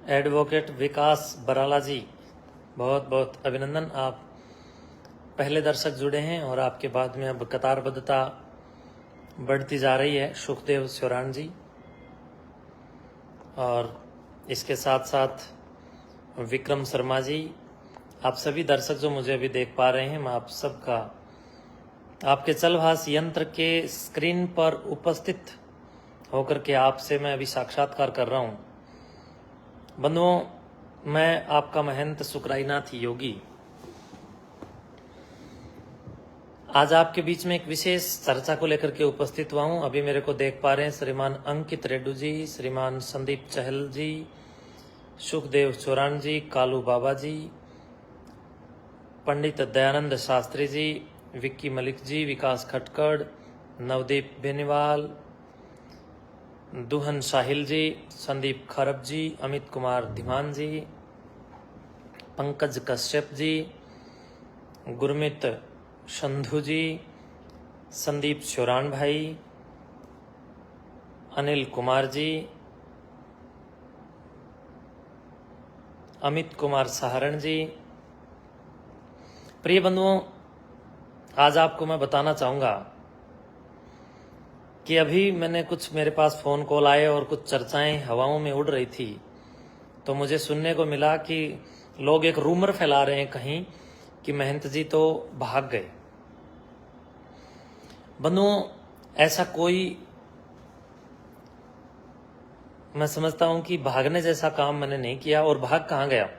Advocate विकास बराला जी, बहुत बहुत अभिनंदन। आप पहले दर्शक जुड़े हैं और आपके बाद में अब कतारबद्धता बढ़ती जा रही है। सुखदेव स्योरान जी, और इसके साथ साथ विक्रम शर्मा जी, आप सभी दर्शक जो मुझे अभी देख पा रहे हैं, मैं आप सबका आपके चलभाष यंत्र के स्क्रीन पर उपस्थित होकर के आपसे मैं अभी साक्षात्कार कर रहा हूं। बंधुओं, मैं आपका महंत सुकराईनाथ योगी आज आपके बीच में एक विशेष चर्चा को लेकर के उपस्थित हुआ हूं। अभी मेरे को देख पा रहे हैं श्रीमान अंकित रेड्डू जी, श्रीमान संदीप चहल जी, सुखदेव चौरान जी, कालू बाबा जी, पंडित दयानंद शास्त्री जी, विक्की मलिक जी, विकास खटकड़, नवदीप बेनीवाल, दुहन साहिल जी, संदीप खरब जी, अमित कुमार धीमान जी, पंकज कश्यप जी, गुरमीत संधु जी, संदीप चौरान भाई, अनिल कुमार जी, अमित कुमार सहारण जी। प्रिय बंधुओं, आज आपको मैं बताना चाहूंगा कि अभी मैंने कुछ मेरे पास फोन कॉल आए और कुछ चर्चाएं हवाओं में उड़ रही थी, तो मुझे सुनने को मिला कि लोग एक रूमर फैला रहे हैं कहीं कि महंत जी तो भाग गए। बंधुओं, ऐसा कोई, मैं समझता हूं कि भागने जैसा काम मैंने नहीं किया। और भाग कहाँ गया,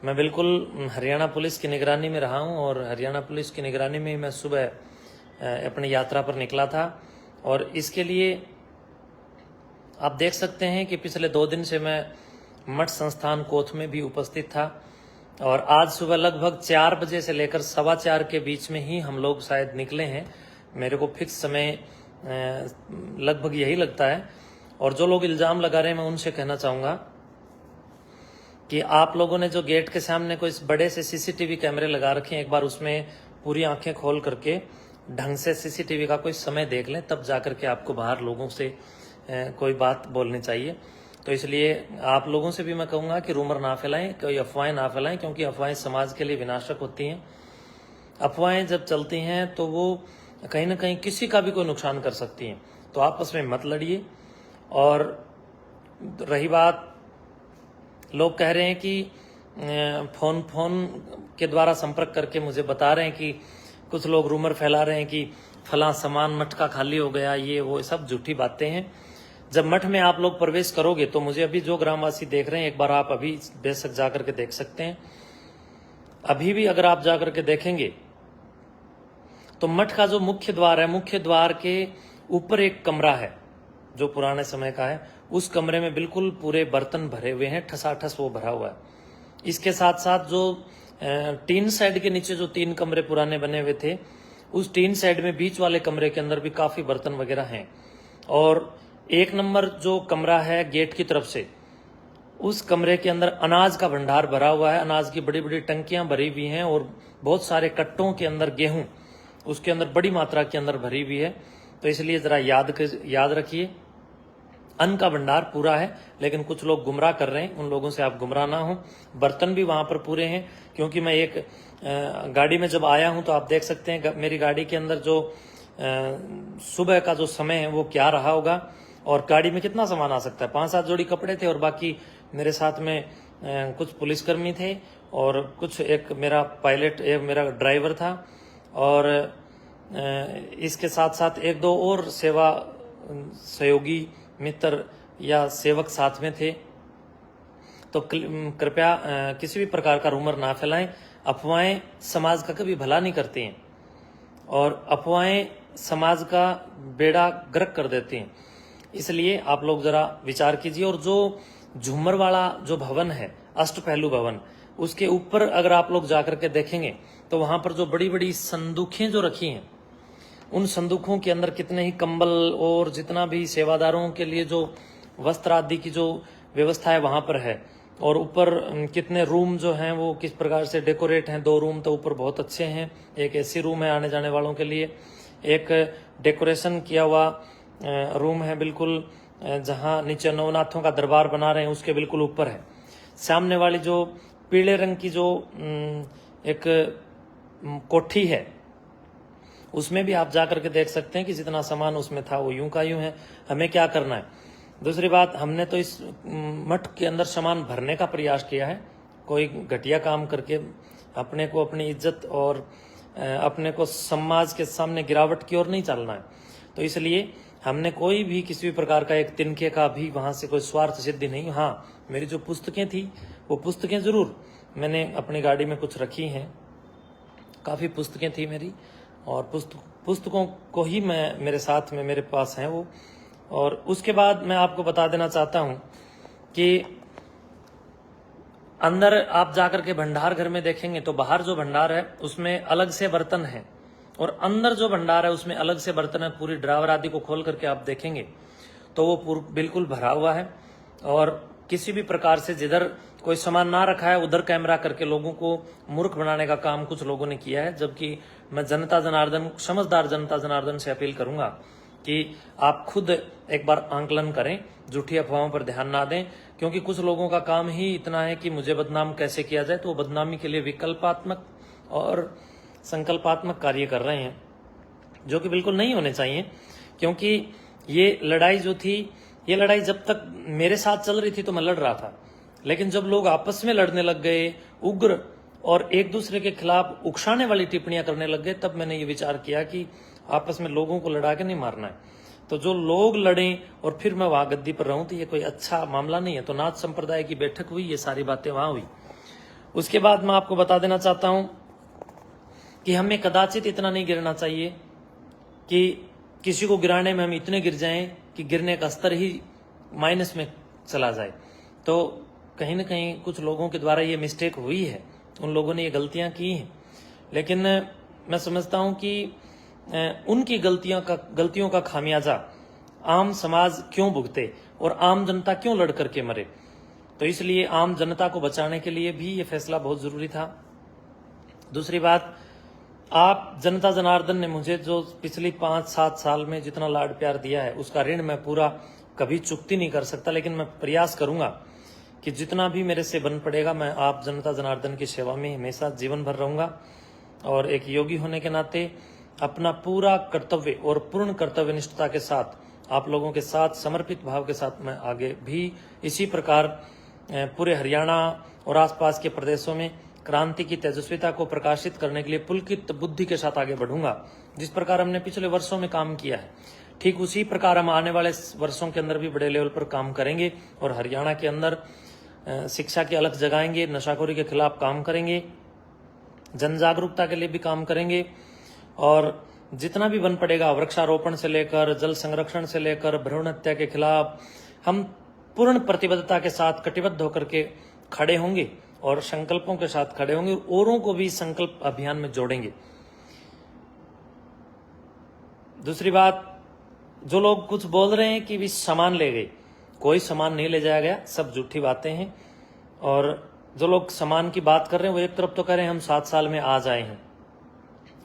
मैं बिल्कुल हरियाणा पुलिस की निगरानी में रहा हूं और हरियाणा पुलिस की निगरानी में मैं सुबह अपनी यात्रा पर निकला था। और इसके लिए आप देख सकते हैं कि पिछले 2 दिन से मैं मठ संस्थान कोथ में भी उपस्थित था, और आज सुबह लगभग 4 बजे से लेकर 4:15 के बीच में ही हम लोग शायद निकले हैं। मेरे को फिक्स समय लगभग यही लगता है। और जो लोग इल्जाम लगा रहे हैं, मैं उनसे कहना चाहूंगा कि आप लोगों ने जो गेट के सामने कोई बड़े से सीसीटीवी कैमरे लगा रखे हैं, एक बार उसमें पूरी आंखें खोल करके ढंग से सीसीटीवी का कोई समय देख लें, तब जाकर के आपको बाहर लोगों से कोई बात बोलनी चाहिए। तो इसलिए आप लोगों से भी मैं कहूंगा कि रूमर ना फैलाएं, कोई अफवाहें ना फैलाएं, क्योंकि अफवाहें समाज के लिए विनाशक होती हैं। अफवाहें जब चलती हैं तो वो कहीं ना कहीं किसी का भी कोई नुकसान कर सकती हैं। तो आपस में मत लड़िए। और रही बात, लोग कह रहे हैं कि फोन के द्वारा संपर्क करके मुझे बता रहे हैं कि कुछ लोग रूमर फैला रहे हैं कि फलां सामान मठ का खाली हो गया, ये वो सब झूठी बातें हैं। जब मठ में आप लोग प्रवेश करोगे तो मुझे अभी जो ग्रामवासी देख रहे हैं, एक बार आप अभी बेशक जाकर के देख सकते हैं। अभी भी अगर आप जाकर के देखेंगे तो मठ का जो मुख्य द्वार है, मुख्य द्वार के ऊपर एक कमरा है जो पुराने समय का है। उस कमरे में बिल्कुल पूरे बर्तन भरे हुए हैं, ठसाठस वो भरा हुआ है। इसके साथ साथ जो टीन शेड के नीचे जो 3 कमरे पुराने बने हुए थे, उस टीन शेड में बीच वाले कमरे के अंदर भी काफी बर्तन वगैरह हैं। और 1 नंबर जो कमरा है गेट की तरफ से, उस कमरे के अंदर अनाज का भंडार भरा हुआ है। अनाज की बड़ी बड़ी टंकियां भरी हुई हैं और बहुत सारे कट्टों के अंदर गेहूं उसके अंदर बड़ी मात्रा के अंदर भरी हुई है। तो इसलिए जरा याद रखिए, अन्न का भंडार पूरा है, लेकिन कुछ लोग गुमराह कर रहे हैं, उन लोगों से आप गुमराह ना हो। बर्तन भी वहां पर पूरे हैं, क्योंकि मैं एक गाड़ी में जब आया हूं तो आप देख सकते हैं मेरी गाड़ी के अंदर जो सुबह का जो समय है वो क्या रहा होगा, और गाड़ी में कितना सामान आ सकता है। 5-7 जोड़ी कपड़े थे और बाकी मेरे साथ में कुछ पुलिसकर्मी थे और कुछ, एक मेरा पायलट, एक मेरा ड्राइवर था, और इसके साथ साथ 1-2 और सेवा सहयोगी मित्र या सेवक साथ में थे। तो कृपया किसी भी प्रकार का रूमर ना फैलाएं। अफवाहें समाज का कभी भला नहीं करती हैं और अफवाहें समाज का बेड़ा गर्क कर देती हैं। इसलिए आप लोग जरा विचार कीजिए। और जो झूमर वाला जो भवन है, अष्टपहलू भवन, उसके ऊपर अगर आप लोग जाकर के देखेंगे तो वहां पर जो बड़ी बड़ी संदूकें जो रखी हैं, उन संदूकों के अंदर कितने ही कंबल और जितना भी सेवादारों के लिए जो वस्त्र आदि की जो व्यवस्था है वहां पर है। और ऊपर कितने रूम जो हैं वो किस प्रकार से डेकोरेट हैं। 2 रूम तो ऊपर बहुत अच्छे हैं, एक एसी रूम है आने जाने वालों के लिए, एक डेकोरेशन किया हुआ रूम है बिल्कुल जहां नीचे नवनाथों का दरबार बना रहे हैं उसके बिल्कुल ऊपर है। सामने वाली जो पीले रंग की जो एक कोठी है उसमें भी आप जाकर के देख सकते हैं कि जितना सामान उसमें था वो यूं का यूं है। हमें क्या करना है? दूसरी बात, हमने तो इस मठ के अंदर सामान भरने का प्रयास किया है, कोई घटिया काम करके अपने को अपनी इज्जत और अपने को समाज के सामने गिरावट की ओर नहीं चलना है। तो इसलिए हमने कोई भी किसी भी प्रकार का एक तिनके का भी वहां से कोई स्वार्थ सिद्धि नहीं। हाँ, मेरी जो पुस्तकें थी वो पुस्तकें जरूर मैंने अपनी गाड़ी में कुछ रखी हैं, काफ़ी पुस्तकें थी मेरी, और पुस्तकों को ही मैं मेरे साथ में मेरे पास हैं वो। और उसके बाद मैं आपको बता देना चाहता हूं कि अंदर आप जाकर के भंडार घर में देखेंगे तो बाहर जो भंडार है उसमें अलग से बर्तन है, और अंदर जो भंडार है उसमें अलग से बर्तन है। पूरी ड्रावर आदि को खोल करके आप देखेंगे तो वो बिल्कुल भरा हुआ है, और किसी भी प्रकार से जिधर कोई सामान ना रखा है उधर कैमरा करके लोगों को मूर्ख बनाने का काम कुछ लोगों ने किया है। जबकि मैं जनता जनार्दन, समझदार जनता जनार्दन से अपील करूंगा कि आप खुद एक बार आंकलन करें, झूठी अफवाहों पर ध्यान ना दें, क्योंकि कुछ लोगों का काम ही इतना है कि मुझे बदनाम कैसे किया जाए, तो वो बदनामी के लिए विकल्पात्मक और संकल्पात्मक कार्य कर रहे हैं, जो कि बिल्कुल नहीं होने चाहिए। क्योंकि ये लड़ाई जो थी, ये लड़ाई जब तक मेरे साथ चल रही थी तो मैं लड़ रहा था, लेकिन जब लोग आपस में लड़ने लग गए, उग्र और एक दूसरे के खिलाफ उकसाने वाली टिप्पणियां करने लग गए, तब मैंने ये विचार किया कि आपस में लोगों को लड़ा के नहीं मारना है। तो जो लोग लड़ें और फिर मैं वहां गद्दी पर रहूं तो ये कोई अच्छा मामला नहीं है। तो नाथ संप्रदाय की बैठक हुई, ये सारी बातें वहां हुई। उसके बाद मैं आपको बता देना चाहता हूं कि हमें कदाचित इतना नहीं गिरना चाहिए कि किसी को गिराने में हम इतने गिर जाएं कि गिरने का स्तर ही माइनस में चला जाए। तो कहीं ना कहीं कुछ लोगों के द्वारा ये मिस्टेक हुई है, उन लोगों ने ये गलतियां की हैं, लेकिन मैं समझता हूं कि उनकी गलतियों का खामियाजा आम समाज क्यों भुगते और आम जनता क्यों लड़ करके मरे। तो इसलिए आम जनता को बचाने के लिए भी ये फैसला बहुत जरूरी था। दूसरी बात, आप जनता जनार्दन ने मुझे जो पिछली 5-7 साल में जितना लाड प्यार दिया है उसका ऋण मैं पूरा कभी चुकती नहीं कर सकता, लेकिन मैं प्रयास करूंगा कि जितना भी मेरे से बन पड़ेगा मैं आप जनता जनार्दन की सेवा में हमेशा जीवन भर रहूंगा। और एक योगी होने के नाते अपना पूरा कर्तव्य और पूर्ण कर्तव्य निष्ठता के साथ आप लोगों के साथ समर्पित भाव के साथ मैं आगे भी इसी प्रकार पूरे हरियाणा और आसपास के प्रदेशों में क्रांति की तेजस्विता को प्रकाशित करने के लिए पुलकित बुद्धि के साथ आगे बढ़ूंगा। जिस प्रकार हमने पिछले वर्षों में काम किया है, ठीक उसी प्रकार हम आने वाले वर्षों के अंदर भी बड़े लेवल पर काम करेंगे और हरियाणा के अंदर शिक्षा की अलख जगाएंगे, नशाखोरी के खिलाफ काम करेंगे, जन जागरूकता के लिए भी काम करेंगे, और जितना भी बन पड़ेगा वृक्षारोपण से लेकर जल संरक्षण से लेकर भ्रूण हत्या के खिलाफ हम पूर्ण प्रतिबद्धता के साथ कटिबद्ध होकर के खड़े होंगे और संकल्पों के साथ खड़े होंगे, औरों को भी संकल्प अभियान में जोड़ेंगे। दूसरी बात, जो लोग कुछ बोल रहे हैं कि भी सामान ले गए, कोई सामान नहीं ले जाया गया, सब झूठी बातें हैं। और जो लोग सामान की बात कर रहे हैं वो एक तरफ तो कह रहे हैं हम 7 साल में आ जाए हैं,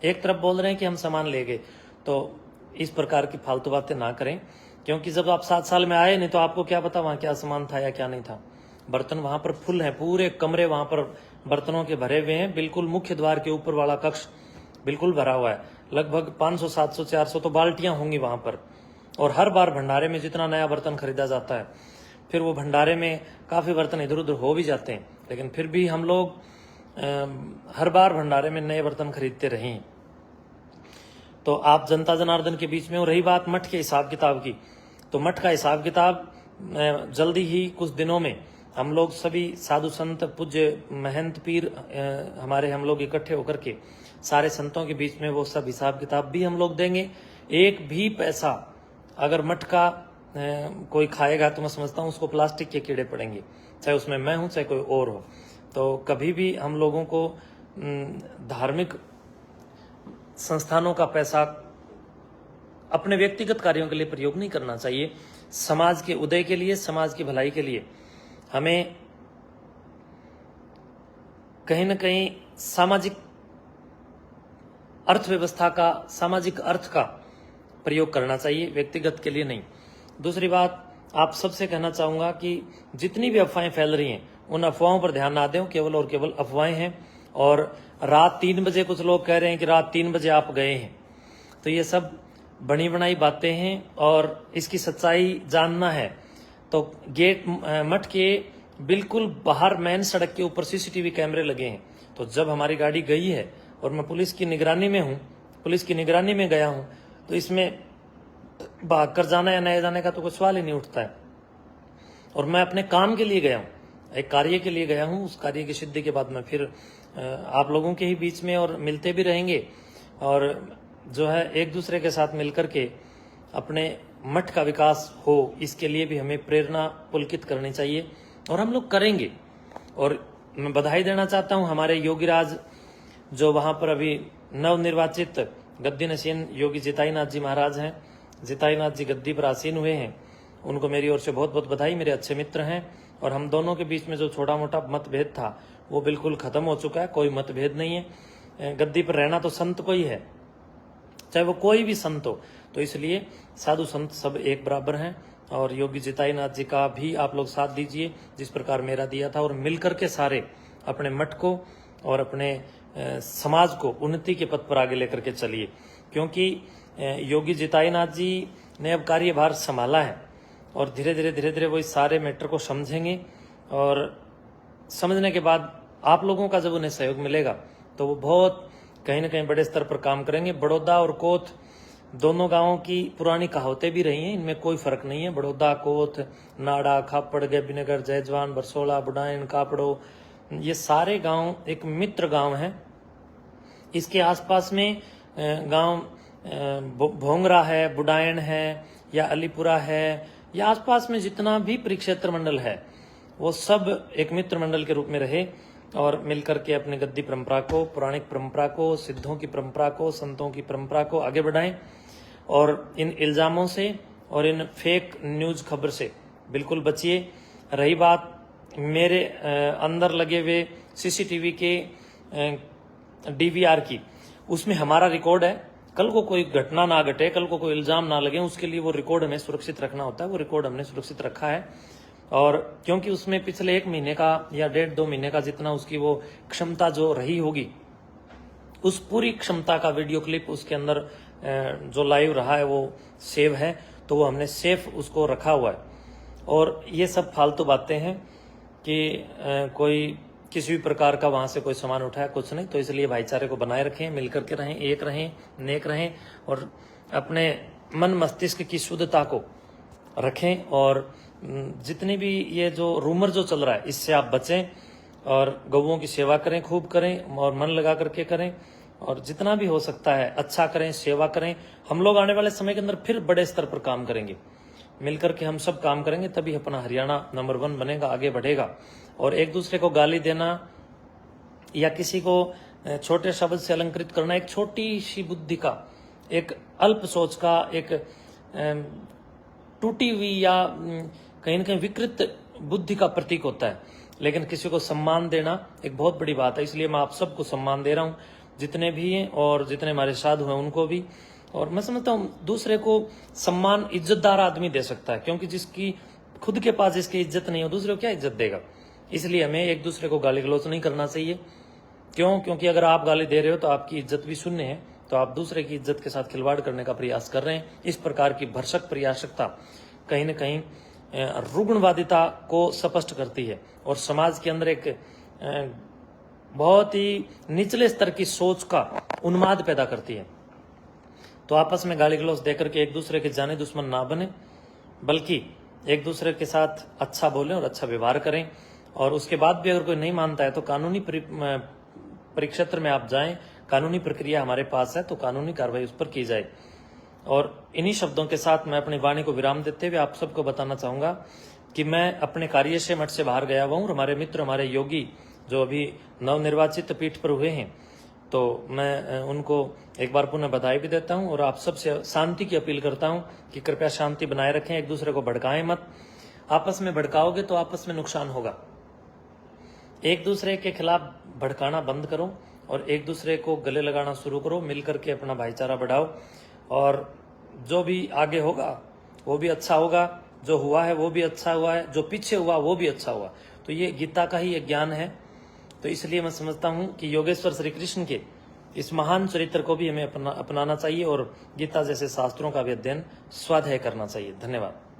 एक तरफ बोल रहे हैं कि हम सामान ले गए। तो इस प्रकार की फालतू बातें ना करें, क्योंकि जब आप 7 साल में आए नहीं तो आपको क्या पता वहां क्या सामान था या क्या नहीं था। बर्तन वहां पर फुल है, पूरे कमरे वहां पर बर्तनों के भरे हुए हैं। बिल्कुल मुख्य द्वार के ऊपर वाला कक्ष बिल्कुल भरा हुआ है, लगभग 500, 700, 400 तो बाल्टियां होंगी वहां पर। और हर बार भंडारे में जितना नया बर्तन खरीदा जाता है, फिर वो भंडारे में काफी बर्तन इधर उधर हो भी जाते हैं, लेकिन फिर भी हम लोग हर बार भंडारे में नए बर्तन खरीदते रहे। तो आप जनता जनार्दन के बीच में हो। रही बात मठ के हिसाब किताब की, तो मठ का हिसाब किताब जल्दी ही कुछ दिनों में हम लोग सभी साधु संत पूज्य महंत पीर हमारे हम लोग इकट्ठे होकर के सारे संतों के बीच में वो सब हिसाब किताब भी हम लोग देंगे। एक भी पैसा अगर मठ का कोई खाएगा तो मैं समझता हूँ उसको प्लास्टिक के कीड़े पड़ेंगे, चाहे उसमें मैं हूं चाहे कोई और हो। तो कभी भी हम लोगों को धार्मिक संस्थानों का पैसा अपने व्यक्तिगत कार्यों के लिए प्रयोग नहीं करना चाहिए। समाज के उदय के लिए, समाज की भलाई के लिए हमें कहीं ना कहीं सामाजिक अर्थव्यवस्था का, सामाजिक अर्थ का प्रयोग करना चाहिए, व्यक्तिगत के लिए नहीं। दूसरी बात, आप सबसे कहना चाहूंगा कि जितनी भी अफवाहें फैल रही हैं उन अफवाहों पर ध्यान ना दें, केवल और केवल अफवाहें हैं। और रात 3 बजे कुछ लोग कह रहे हैं कि रात 3 बजे आप गए हैं, तो ये सब बनी बनाई बातें हैं। और इसकी सच्चाई जानना है तो गेट मठ के बिल्कुल बाहर मेन सड़क के ऊपर सीसीटीवी कैमरे लगे हैं। तो जब हमारी गाड़ी गई है और मैं पुलिस की निगरानी में हूं, पुलिस की निगरानी में गया हूं, तो इसमें भाग कर जाना या नए जाने का तो कोई सवाल ही नहीं उठता है। और मैं अपने काम के लिए गया हूं, एक कार्य के लिए गया हूं। उस कार्य की सिद्धि के बाद मैं फिर आप लोगों के ही बीच में और मिलते भी रहेंगे, और जो है एक दूसरे के साथ मिलकर के अपने मठ का विकास हो, इसके लिए भी हमें प्रेरणा पुलकित करनी चाहिए, और हम लोग करेंगे। और मैं बधाई देना चाहता हूं हमारे योगीराज, जो वहां पर अभी नवनिर्वाचित गद्दी नशीन योगी जिताईनाथ जी महाराज हैं। जिताईनाथ जी गद्दी पर आसीन हुए हैं, उनको मेरी ओर से बहुत बहुत बधाई। मेरे अच्छे मित्र हैं, और हम दोनों के बीच में जो छोटा मोटा मतभेद था वो बिल्कुल खत्म हो चुका है, कोई मतभेद नहीं है। गद्दी पर रहना तो संत को ही है, चाहे वो कोई भी संत हो, तो इसलिए साधु संत सब एक बराबर हैं। और योगी जिताईनाथ जी का भी आप लोग साथ दीजिए जिस प्रकार मेरा दिया था, और मिलकर के सारे अपने मठ को और अपने समाज को उन्नति के पथ पर आगे लेकर के चलिए। क्योंकि योगी जिताईनाथ जी ने अब कार्यभार संभाला है, और धीरे धीरे वो इस सारे मैटर को समझेंगे, और समझने के बाद आप लोगों का जब उन्हें सहयोग मिलेगा तो वो बहुत कहीं ना कहीं बड़े स्तर पर काम करेंगे। बड़ौदा और कोथ दोनों गांवों की पुरानी कहावतें भी रही हैं, इनमें कोई फर्क नहीं है। बड़ौदा, कोथ, नाड़ा, खापड़, गैबीनगर, जयजवान, बरसोला, बुडायन, कापड़ो, ये सारे गांव एक मित्र गांव हैं। इसके आसपास में गांव भोंगरा है, बुडायन है, या अलीपुरा है, या आसपास में जितना भी परिक्षेत्र मंडल है, वो सब एक मित्र मंडल के रूप में रहे, और मिलकर के अपनी गद्दी परंपरा को, पौराणिक परंपरा को, सिद्धों की परंपरा को, संतों की परंपरा को आगे बढ़ाएं। और इन इल्जामों से और इन फेक न्यूज खबर से बिल्कुल बचिए। रही बात मेरे अंदर लगे हुए सीसीटीवी के डीवीआर की, उसमें हमारा रिकॉर्ड है। कल को कोई घटना ना घटे, कल को कोई इल्जाम ना लगे, उसके लिए वो रिकॉर्ड हमें सुरक्षित रखना होता है। वो रिकॉर्ड हमने सुरक्षित रखा है, और क्योंकि उसमें पिछले 1 महीने का या 1.5-2 महीने का जितना उसकी वो क्षमता जो रही होगी, उस पूरी क्षमता का वीडियो क्लिप उसके अंदर जो लाइव रहा है वो सेव है, तो वो हमने सेफ उसको रखा हुआ है। और ये सब फालतू बातें हैं कि कोई किसी भी प्रकार का वहां से कोई सामान उठाया, कुछ नहीं। तो इसलिए भाईचारे को बनाए रखें, मिलकर के रहें, एक रहें, नेक रहें, और अपने मन मस्तिष्क की शुद्धता को रखें। और जितनी भी ये जो रूमर जो चल रहा है इससे आप बचें, और गौओं की सेवा करें, खूब करें, और मन लगा करके करें, और जितना भी हो सकता है अच्छा करें, सेवा करें। हम लोग आने वाले समय के अंदर फिर बड़े स्तर पर काम करेंगे, मिलकर के हम सब काम करेंगे, तभी अपना हरियाणा नंबर 1 बनेगा, आगे बढ़ेगा। और एक दूसरे को गाली देना या किसी को छोटे शब्द से अलंकृत करना एक छोटी सी बुद्धि का, एक अल्प सोच का, एक टूटी हुई या कहीं ना कहीं विकृत बुद्धि का प्रतीक होता है। लेकिन किसी को सम्मान देना एक बहुत बड़ी बात है। इसलिए मैं आप सबको सम्मान दे रहा हूं, जितने भी हैं और जितने हमारे साधु हैं उनको भी। और मैं समझता हूँ दूसरे को सम्मान इज्जतदार आदमी दे सकता है, क्योंकि जिसकी खुद के पास जिसकी इज्जत नहीं हो, दूसरे को क्या इज्जत देगा। इसलिए हमें एक दूसरे को गाली गलौज नहीं करना चाहिए। क्यों? क्योंकि अगर आप गाली दे रहे हो तो आपकी इज्जत भी शून्य है, तो आप दूसरे की इज्जत के साथ खिलवाड़ करने का प्रयास कर रहे हैं। इस प्रकार की भरसक प्रयासकता कहीं न कहीं रुग्णवादिता को स्पष्ट करती है, और समाज के अंदर एक बहुत ही निचले स्तर की सोच का उन्माद पैदा करती है। तो आपस में गाली गलौज देकर के एक दूसरे के जाने दुश्मन ना बने, बल्कि एक दूसरे के साथ अच्छा बोलें और अच्छा व्यवहार करें। और उसके बाद भी अगर कोई नहीं मानता है तो कानूनी परिक्षेत्र में आप जाएं, कानूनी प्रक्रिया हमारे पास है, तो कानूनी कार्रवाई उस पर की जाए। और इन्हीं शब्दों के साथ मैं अपनी वाणी को विराम देते हुए आप सबको बताना चाहूंगा कि मैं अपने कार्य से मठ से बाहर गया हुआ हूँ। हमारे मित्र, हमारे योगी जो अभी नवनिर्वाचित पीठ पर हुए हैं, तो मैं उनको एक बार पुनः बधाई भी देता हूं, और आप सबसे शांति की अपील करता हूं कि कृपया शांति बनाए रखें, एक दूसरे को भड़काएं मत। आपस में भड़काओगे तो आपस में नुकसान होगा। एक दूसरे के खिलाफ भड़काना बंद करो और एक दूसरे को गले लगाना शुरू करो, मिलकर के अपना भाईचारा बढ़ाओ, और जो भी आगे होगा वो भी अच्छा होगा। जो हुआ है वो भी अच्छा हुआ है, जो पीछे हुआ वो भी अच्छा हुआ। तो ये गीता का ही एक ज्ञान है। तो इसलिए मैं समझता हूं कि योगेश्वर श्री कृष्ण के इस महान चरित्र को भी हमें अपनाना चाहिए और गीता जैसे शास्त्रों का भी अध्ययन स्वाध्याय करना चाहिए। धन्यवाद।